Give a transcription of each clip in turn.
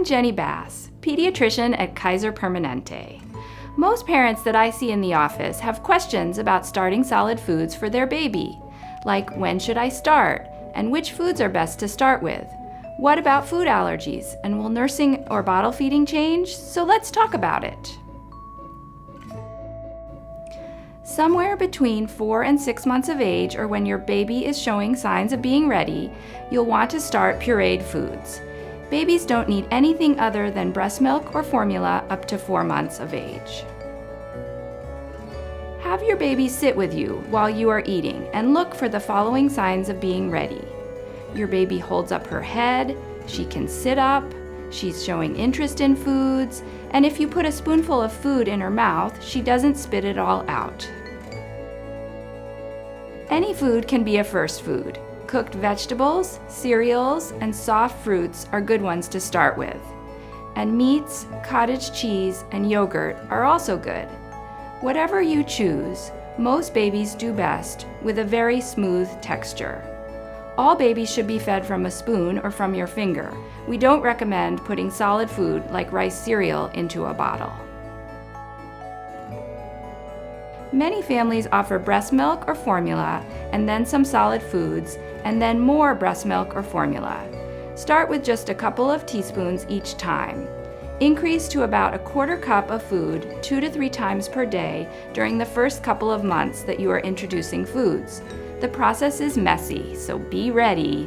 I'm Jenny Bass, pediatrician at Kaiser Permanente. Most parents that I see in the office have questions about starting solid foods for their baby, like when should I start, and which foods are best to start with? What about food allergies, and will nursing or bottle feeding change? So let's talk about it. Somewhere between 4 and 6 months of age, or when your baby is showing signs of being ready, you'll want to start pureed foods. Babies don't need anything other than breast milk or formula up to 4 months of age. Have your baby sit with you while you are eating and look for the following signs of being ready. Your baby holds up her head, she can sit up, she's showing interest in foods, and if you put a spoonful of food in her mouth, she doesn't spit it all out. Any food can be a first food. Cooked vegetables, cereals, and soft fruits are good ones to start with. And meats, cottage cheese, and yogurt are also good. Whatever you choose, most babies do best with a very smooth texture. All babies should be fed from a spoon or from your finger. We don't recommend putting solid food like rice cereal into a bottle. Many families offer breast milk or formula, and then some solid foods, and then more breast milk or formula. Start with just a couple of teaspoons each time. Increase to about a quarter cup of food 2 to 3 times per day during the first couple of months that you are introducing foods. The process is messy, so be ready.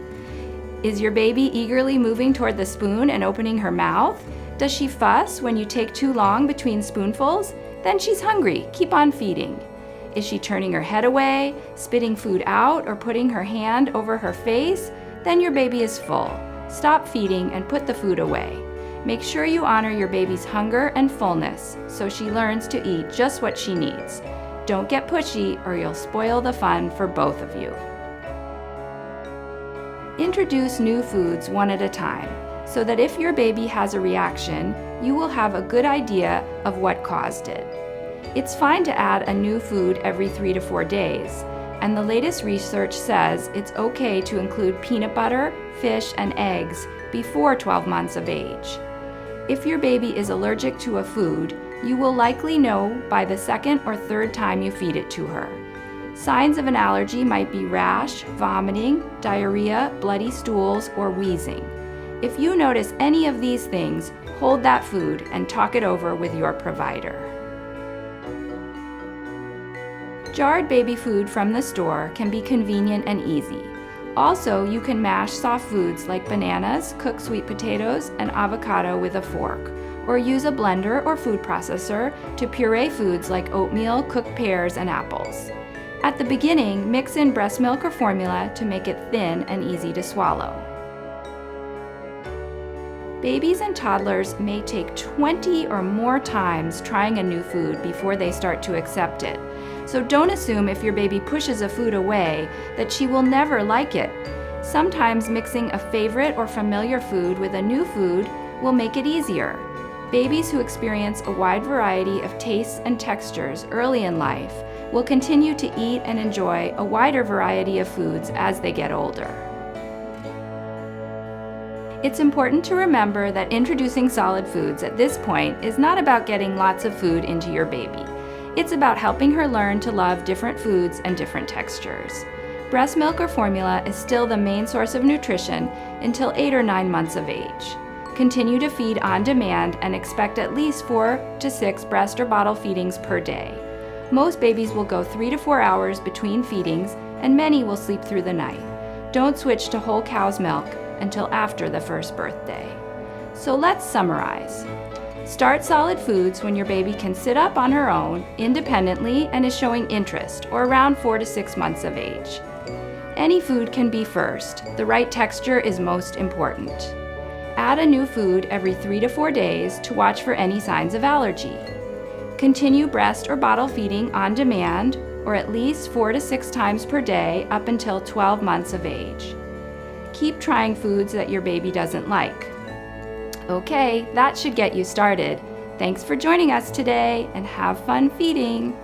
Is your baby eagerly moving toward the spoon and opening her mouth? Does she fuss when you take too long between spoonfuls? Then she's hungry. Keep on feeding. Is she turning her head away, spitting food out, or putting her hand over her face? Then your baby is full. Stop feeding and put the food away. Make sure you honor your baby's hunger and fullness so she learns to eat just what she needs. Don't get pushy or you'll spoil the fun for both of you. Introduce new foods one at a time so that if your baby has a reaction, you will have a good idea of what caused it. It's fine to add a new food every 3 to 4 days, and the latest research says it's okay to include peanut butter, fish, and eggs before 12 months of age. If your baby is allergic to a food, you will likely know by the 2nd or 3rd time you feed it to her. Signs of an allergy might be rash, vomiting, diarrhea, bloody stools, or wheezing. If you notice any of these things, hold that food and talk it over with your provider. Jarred baby food from the store can be convenient and easy. Also, you can mash soft foods like bananas, cooked sweet potatoes, and avocado with a fork, or use a blender or food processor to puree foods like oatmeal, cooked pears, and apples. At the beginning, mix in breast milk or formula to make it thin and easy to swallow. Babies and toddlers may take 20 or more times trying a new food before they start to accept it. So don't assume if your baby pushes a food away that she will never like it. Sometimes mixing a favorite or familiar food with a new food will make it easier. Babies who experience a wide variety of tastes and textures early in life will continue to eat and enjoy a wider variety of foods as they get older. It's important to remember that introducing solid foods at this point is not about getting lots of food into your baby. It's about helping her learn to love different foods and different textures. Breast milk or formula is still the main source of nutrition until 8 or 9 months of age. Continue to feed on demand and expect at least 4 to 6 breast or bottle feedings per day. Most babies will go 3 to 4 hours between feedings, and many will sleep through the night. Don't switch to whole cow's milk until after the first birthday. So let's summarize. Start solid foods when your baby can sit up on her own independently and is showing interest, or around 4 to 6 months of age. Any food can be first. The right texture is most important. Add a new food every 3 to 4 days to watch for any signs of allergy. Continue breast or bottle feeding on demand, or at least 4 to 6 times per day up until 12 months of age. Keep trying foods that your baby doesn't like. Okay, that should get you started. Thanks for joining us today, and have fun feeding.